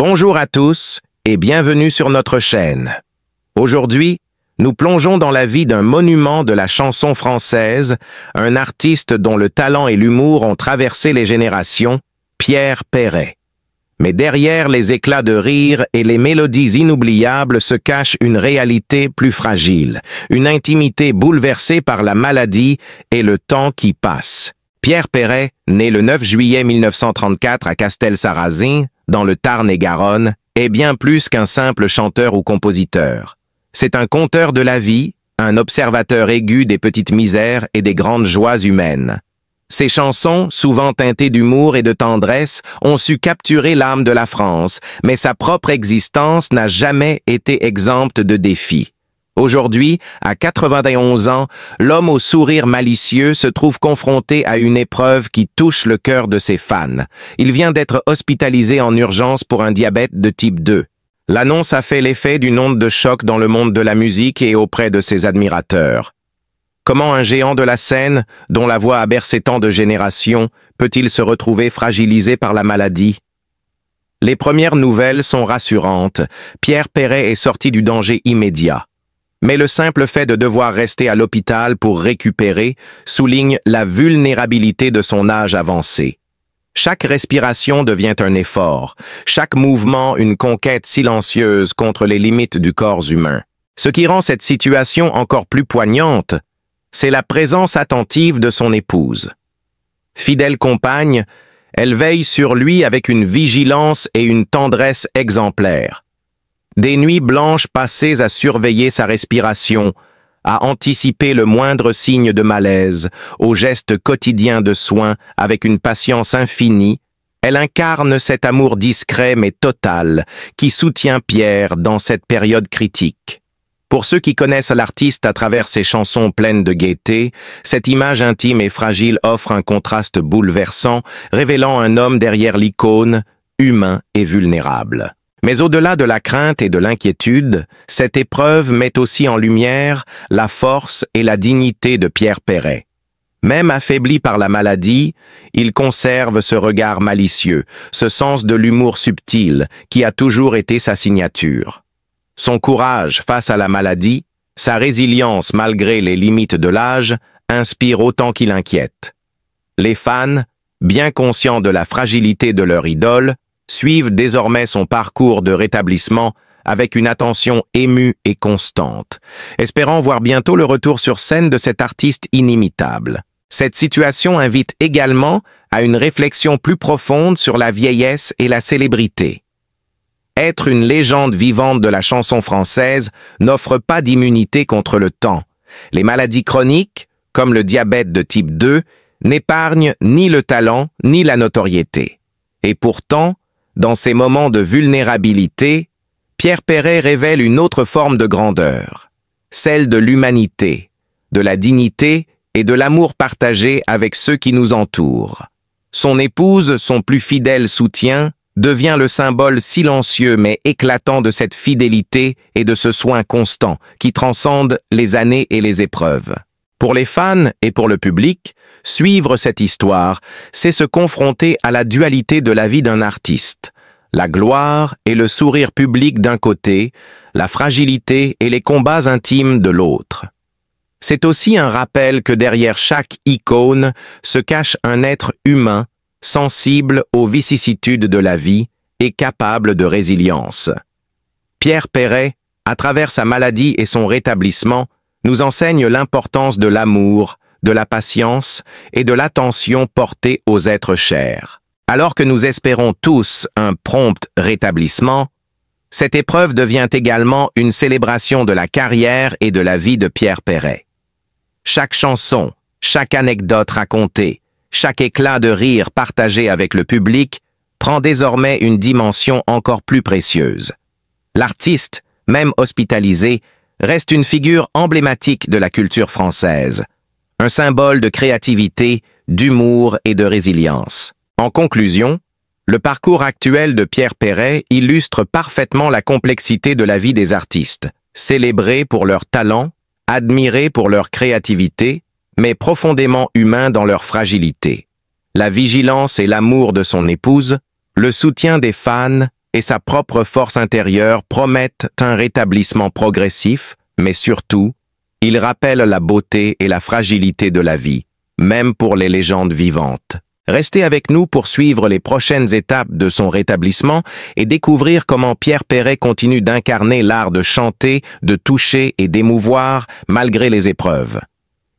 Bonjour à tous et bienvenue sur notre chaîne. Aujourd'hui, nous plongeons dans la vie d'un monument de la chanson française, un artiste dont le talent et l'humour ont traversé les générations, Pierre Perret. Mais derrière les éclats de rire et les mélodies inoubliables se cache une réalité plus fragile, une intimité bouleversée par la maladie et le temps qui passe. Pierre Perret, né le 9 juillet 1934 à Castelsarrasin, dans le Tarn-et-Garonne, est bien plus qu'un simple chanteur ou compositeur. C'est un conteur de la vie, un observateur aigu des petites misères et des grandes joies humaines. Ses chansons, souvent teintées d'humour et de tendresse, ont su capturer l'âme de la France, mais sa propre existence n'a jamais été exempte de défis. Aujourd'hui, à 91 ans, l'homme au sourire malicieux se trouve confronté à une épreuve qui touche le cœur de ses fans. Il vient d'être hospitalisé en urgence pour un diabète de type 2. L'annonce a fait l'effet d'une onde de choc dans le monde de la musique et auprès de ses admirateurs. Comment un géant de la scène, dont la voix a bercé tant de générations, peut-il se retrouver fragilisé par la maladie? Les premières nouvelles sont rassurantes. Pierre Perret est sorti du danger immédiat. Mais le simple fait de devoir rester à l'hôpital pour récupérer souligne la vulnérabilité de son âge avancé. Chaque respiration devient un effort, chaque mouvement une conquête silencieuse contre les limites du corps humain. Ce qui rend cette situation encore plus poignante, c'est la présence attentive de son épouse. Fidèle compagne, elle veille sur lui avec une vigilance et une tendresse exemplaires. Des nuits blanches passées à surveiller sa respiration, à anticiper le moindre signe de malaise, aux gestes quotidiens de soins avec une patience infinie, elle incarne cet amour discret mais total qui soutient Pierre dans cette période critique. Pour ceux qui connaissent l'artiste à travers ses chansons pleines de gaieté, cette image intime et fragile offre un contraste bouleversant, révélant un homme derrière l'icône, humain et vulnérable. Mais au-delà de la crainte et de l'inquiétude, cette épreuve met aussi en lumière la force et la dignité de Pierre Perret. Même affaibli par la maladie, il conserve ce regard malicieux, ce sens de l'humour subtil qui a toujours été sa signature. Son courage face à la maladie, sa résilience malgré les limites de l'âge, inspire autant qu'il inquiète. Les fans, bien conscients de la fragilité de leur idole, suivent désormais son parcours de rétablissement avec une attention émue et constante, espérant voir bientôt le retour sur scène de cet artiste inimitable. Cette situation invite également à une réflexion plus profonde sur la vieillesse et la célébrité. Être une légende vivante de la chanson française n'offre pas d'immunité contre le temps. Les maladies chroniques, comme le diabète de type 2, n'épargnent ni le talent ni la notoriété. Et pourtant, dans ces moments de vulnérabilité, Pierre Perret révèle une autre forme de grandeur, celle de l'humanité, de la dignité et de l'amour partagé avec ceux qui nous entourent. Son épouse, son plus fidèle soutien, devient le symbole silencieux mais éclatant de cette fidélité et de ce soin constant qui transcende les années et les épreuves. Pour les fans et pour le public, suivre cette histoire, c'est se confronter à la dualité de la vie d'un artiste. La gloire et le sourire public d'un côté, la fragilité et les combats intimes de l'autre. C'est aussi un rappel que derrière chaque icône se cache un être humain, sensible aux vicissitudes de la vie et capable de résilience. Pierre Perret, à travers sa maladie et son rétablissement, nous enseigne l'importance de l'amour, de la patience et de l'attention portée aux êtres chers. Alors que nous espérons tous un prompt rétablissement, cette épreuve devient également une célébration de la carrière et de la vie de Pierre Perret. Chaque chanson, chaque anecdote racontée, chaque éclat de rire partagé avec le public prend désormais une dimension encore plus précieuse. L'artiste, même hospitalisé, reste une figure emblématique de la culture française, un symbole de créativité, d'humour et de résilience. En conclusion, le parcours actuel de Pierre Perret illustre parfaitement la complexité de la vie des artistes, célébrés pour leur talent, admirés pour leur créativité, mais profondément humains dans leur fragilité. La vigilance et l'amour de son épouse, le soutien des fans et sa propre force intérieure promettent un rétablissement progressif, mais surtout, ils rappellent la beauté et la fragilité de la vie, même pour les légendes vivantes. Restez avec nous pour suivre les prochaines étapes de son rétablissement et découvrir comment Pierre Perret continue d'incarner l'art de chanter, de toucher et d'émouvoir malgré les épreuves.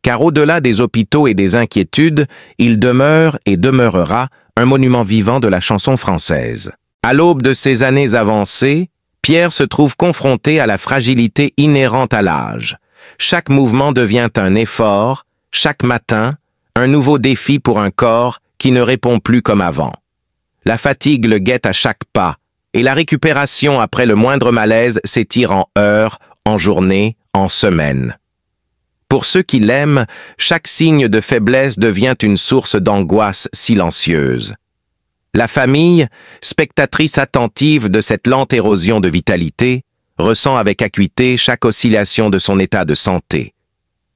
Car au-delà des hôpitaux et des inquiétudes, il demeure et demeurera un monument vivant de la chanson française. À l'aube de ses années avancées, Pierre se trouve confronté à la fragilité inhérente à l'âge. Chaque mouvement devient un effort, chaque matin, un nouveau défi pour un corps qui ne répond plus comme avant. La fatigue le guette à chaque pas, et la récupération après le moindre malaise s'étire en heures, en journées, en semaines. Pour ceux qui l'aiment, chaque signe de faiblesse devient une source d'angoisse silencieuse. La famille, spectatrice attentive de cette lente érosion de vitalité, ressent avec acuité chaque oscillation de son état de santé.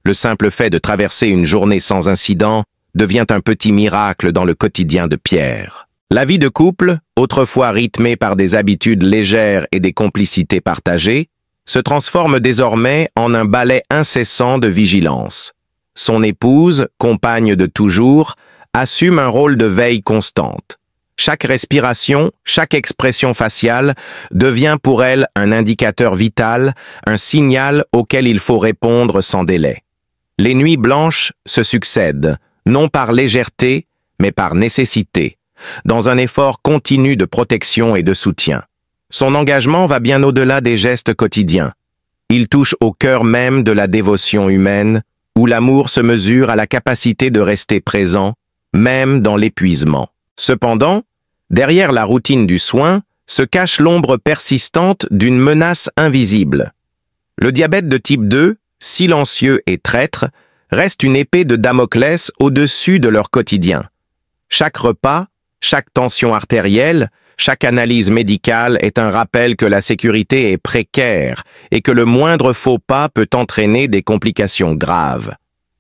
Le simple fait de traverser une journée sans incident devient un petit miracle dans le quotidien de Pierre. La vie de couple, autrefois rythmée par des habitudes légères et des complicités partagées, se transforme désormais en un ballet incessant de vigilance. Son épouse, compagne de toujours, assume un rôle de veille constante. Chaque respiration, chaque expression faciale devient pour elle un indicateur vital, un signal auquel il faut répondre sans délai. Les nuits blanches se succèdent, non par légèreté, mais par nécessité, dans un effort continu de protection et de soutien. Son engagement va bien au-delà des gestes quotidiens. Il touche au cœur même de la dévotion humaine, où l'amour se mesure à la capacité de rester présent, même dans l'épuisement. Cependant, derrière la routine du soin, se cache l'ombre persistante d'une menace invisible. Le diabète de type 2, silencieux et traître, reste une épée de Damoclès au-dessus de leur quotidien. Chaque repas, chaque tension artérielle, chaque analyse médicale est un rappel que la sécurité est précaire et que le moindre faux pas peut entraîner des complications graves.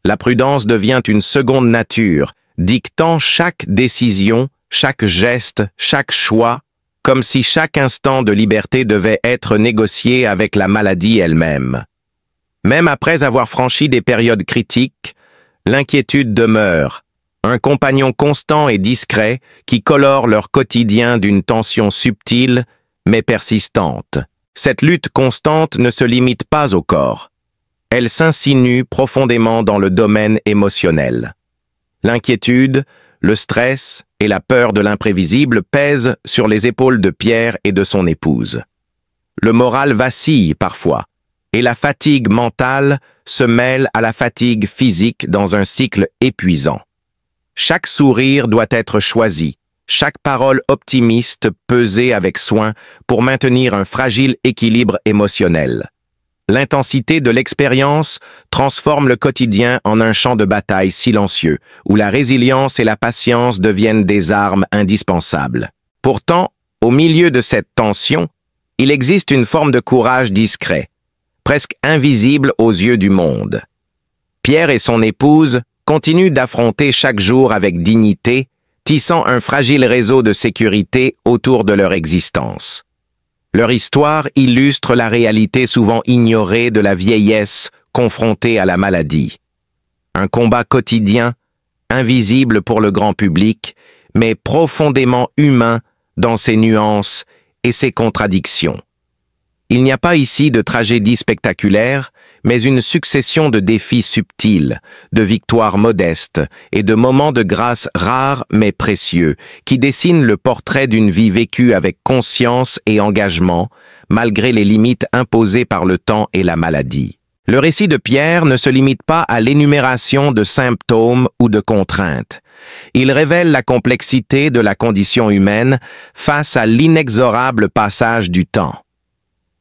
La prudence devient une seconde nature, dictant chaque décision, chaque geste, chaque choix, comme si chaque instant de liberté devait être négocié avec la maladie elle-même. Même après avoir franchi des périodes critiques, l'inquiétude demeure, un compagnon constant et discret qui colore leur quotidien d'une tension subtile mais persistante. Cette lutte constante ne se limite pas au corps. Elle s'insinue profondément dans le domaine émotionnel. L'inquiétude, le stress et la peur de l'imprévisible pèsent sur les épaules de Pierre et de son épouse. Le moral vacille parfois, et la fatigue mentale se mêle à la fatigue physique dans un cycle épuisant. Chaque sourire doit être choisi, chaque parole optimiste pesée avec soin pour maintenir un fragile équilibre émotionnel. L'intensité de l'expérience transforme le quotidien en un champ de bataille silencieux, où la résilience et la patience deviennent des armes indispensables. Pourtant, au milieu de cette tension, il existe une forme de courage discret, presque invisible aux yeux du monde. Pierre et son épouse continuent d'affronter chaque jour avec dignité, tissant un fragile réseau de sécurité autour de leur existence. Leur histoire illustre la réalité souvent ignorée de la vieillesse confrontée à la maladie. Un combat quotidien, invisible pour le grand public, mais profondément humain dans ses nuances et ses contradictions. Il n'y a pas ici de tragédie spectaculaire, mais une succession de défis subtils, de victoires modestes et de moments de grâce rares mais précieux, qui dessinent le portrait d'une vie vécue avec conscience et engagement, malgré les limites imposées par le temps et la maladie. Le récit de Pierre ne se limite pas à l'énumération de symptômes ou de contraintes. Il révèle la complexité de la condition humaine face à l'inexorable passage du temps.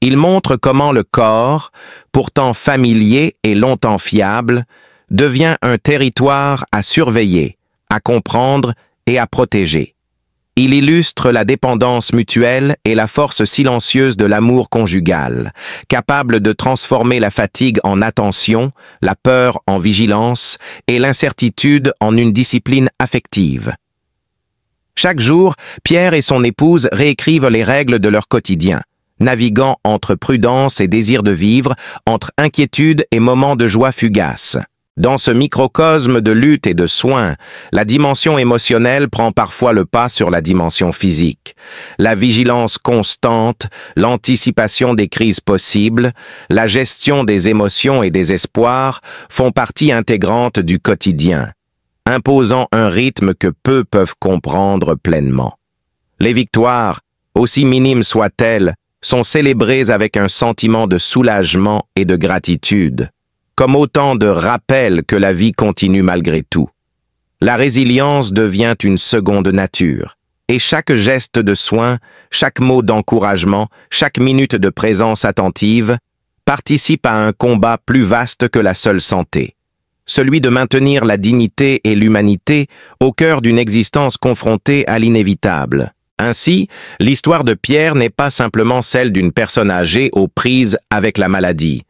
Il montre comment le corps, pourtant familier et longtemps fiable, devient un territoire à surveiller, à comprendre et à protéger. Il illustre la dépendance mutuelle et la force silencieuse de l'amour conjugal, capable de transformer la fatigue en attention, la peur en vigilance et l'incertitude en une discipline affective. Chaque jour, Pierre et son épouse réécrivent les règles de leur quotidien, naviguant entre prudence et désir de vivre, entre inquiétude et moments de joie fugace. Dans ce microcosme de lutte et de soins, la dimension émotionnelle prend parfois le pas sur la dimension physique. La vigilance constante, l'anticipation des crises possibles, la gestion des émotions et des espoirs font partie intégrante du quotidien, imposant un rythme que peu peuvent comprendre pleinement. Les victoires, aussi minimes soient-elles, sont célébrées avec un sentiment de soulagement et de gratitude, comme autant de rappels que la vie continue malgré tout. La résilience devient une seconde nature, et chaque geste de soin, chaque mot d'encouragement, chaque minute de présence attentive participe à un combat plus vaste que la seule santé, celui de maintenir la dignité et l'humanité au cœur d'une existence confrontée à l'inévitable. Ainsi, l'histoire de Pierre n'est pas simplement celle d'une personne âgée aux prises avec la maladie.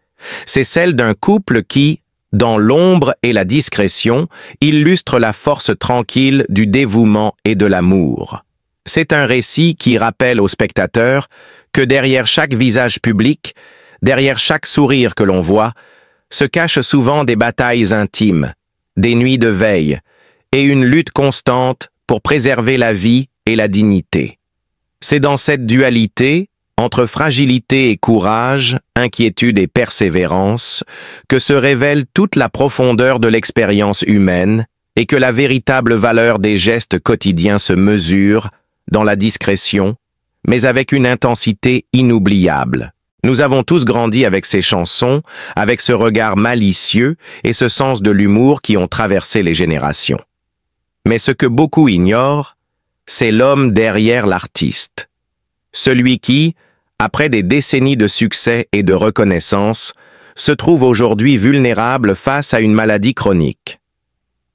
C'est celle d'un couple qui, dans l'ombre et la discrétion, illustre la force tranquille du dévouement et de l'amour. C'est un récit qui rappelle aux spectateurs que derrière chaque visage public, derrière chaque sourire que l'on voit, se cachent souvent des batailles intimes, des nuits de veille et une lutte constante pour préserver la vie et la dignité. C'est dans cette dualité, entre fragilité et courage, inquiétude et persévérance, que se révèle toute la profondeur de l'expérience humaine et que la véritable valeur des gestes quotidiens se mesure dans la discrétion, mais avec une intensité inoubliable. Nous avons tous grandi avec ces chansons, avec ce regard malicieux et ce sens de l'humour qui ont traversé les générations. Mais ce que beaucoup ignorent, c'est l'homme derrière l'artiste. Celui qui, après des décennies de succès et de reconnaissance, se trouve aujourd'hui vulnérable face à une maladie chronique.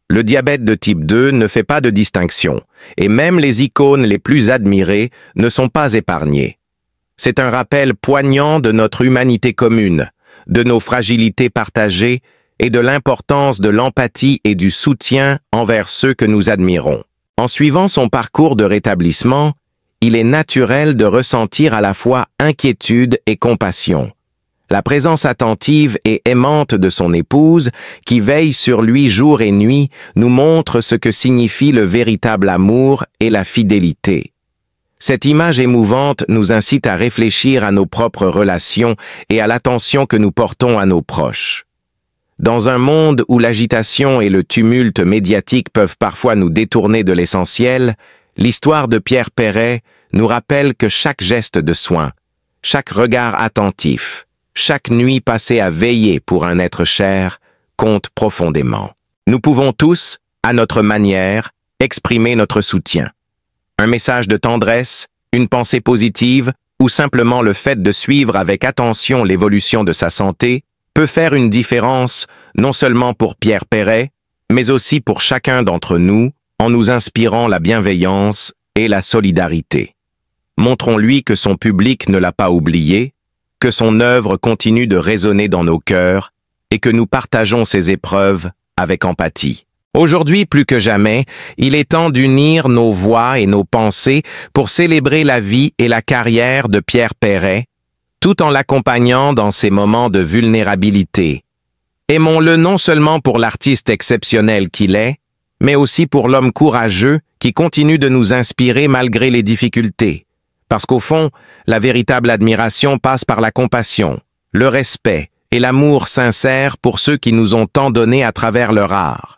Le diabète de type 2 ne fait pas de distinction, et même les icônes les plus admirées ne sont pas épargnées. C'est un rappel poignant de notre humanité commune, de nos fragilités partagées et de l'importance de l'empathie et du soutien envers ceux que nous admirons. En suivant son parcours de rétablissement, il est naturel de ressentir à la fois inquiétude et compassion. La présence attentive et aimante de son épouse, qui veille sur lui jour et nuit, nous montre ce que signifie le véritable amour et la fidélité. Cette image émouvante nous incite à réfléchir à nos propres relations et à l'attention que nous portons à nos proches. Dans un monde où l'agitation et le tumulte médiatique peuvent parfois nous détourner de l'essentiel, l'histoire de Pierre Perret nous rappelle que chaque geste de soin, chaque regard attentif, chaque nuit passée à veiller pour un être cher compte profondément. Nous pouvons tous, à notre manière, exprimer notre soutien. Un message de tendresse, une pensée positive ou simplement le fait de suivre avec attention l'évolution de sa santé peut faire une différence non seulement pour Pierre Perret, mais aussi pour chacun d'entre nous en nous inspirant la bienveillance et la solidarité. Montrons-lui que son public ne l'a pas oublié, que son œuvre continue de résonner dans nos cœurs et que nous partageons ses épreuves avec empathie. Aujourd'hui, plus que jamais, il est temps d'unir nos voix et nos pensées pour célébrer la vie et la carrière de Pierre Perret, tout en l'accompagnant dans ses moments de vulnérabilité. Aimons-le non seulement pour l'artiste exceptionnel qu'il est, mais aussi pour l'homme courageux qui continue de nous inspirer malgré les difficultés. Parce qu'au fond, la véritable admiration passe par la compassion, le respect et l'amour sincère pour ceux qui nous ont tant donné à travers leur art.